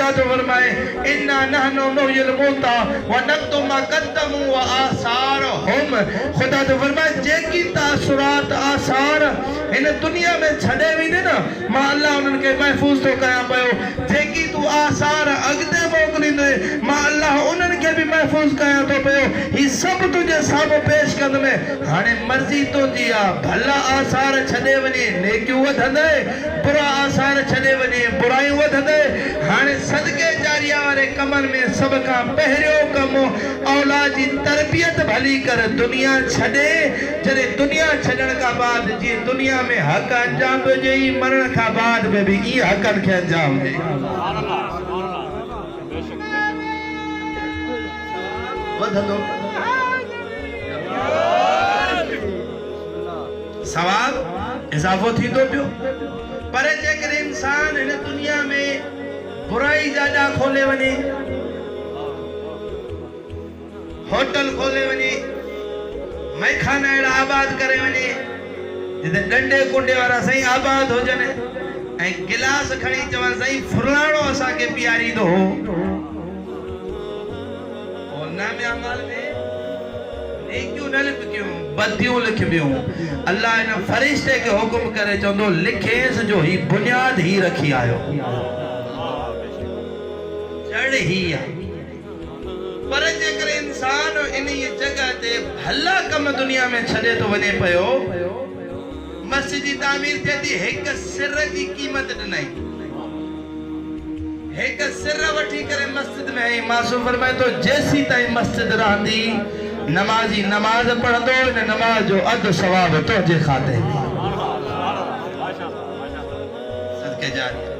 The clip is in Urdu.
خدا تو فرمائے اِنَّا نَحْنُ نُحْيِي الْمَوْتَى وَنَكْتُبُ مَا قَدَّمُوا وَآثَارَهُمْ خدا تو فرمائے جیکی تاثرات آثار ان دنیا میں چھڑے بھی دے نا ماں اللہ انہوں کے محفوظ تو کہاں پہو جیکی تو آثار اگدے موکلی دے ماں اللہ انہوں کے بھی محفوظ کہاں تو پہو ہی سب تجھے سامو پیش کر میں ہانے مرضی تو جیا بھلا آثار چھڑے ونی نیکیوں ودھ دے برا آثار چھڑے ونی برائیوں ودھ دے ہانے صدقے جاریہ والے کمر میں سب کا پہریوں کمو اولاد جی تربیت بھلی کر دنیا چھڑے جنہیں دنیا چھڑن کا بعد جی دنیا میں حق انجام دو جئی مرن کا بعد میں بھی یہ حق کے انجام دے ودھو ثواب اضافہ تھی دو پیو پر جیکر انسان ان دنیا میں برائی جاجا کھولے ونی ہوٹل کھولے ونی میں کھانا ایڑا آباد کرے ونی جدے ڈنڈے کنڈے وارا صحیح آباد ہو جنے ایک گلاس کھڑی چوان صحیح فرلانو اسا کے پیاری دو ہو اور نام عمال میں نیکیوں نہ لکھ کیوں بدیوں لکھ بیوں اللہ انہا فرشتے کے حکم کرے چاندو لکھیں سے جو ہی بنیاد ہی رکھی آئے جڑ ہی آئے پر جگر انسان انہی یہ جگہ دے بھلا کم دنیا میں چھڑے تو ونے پہو مسجد کی تعمیر تھی ایک سر کی قیمت نہیں ایک سر وٹھی کرے مسجد میں ہی معصوم فرمائے تو جیسی تائی مسجد رہندی نمازی نماز پڑھ دو نماز جو عد ثواب تو جے کھاتے صدقے جاری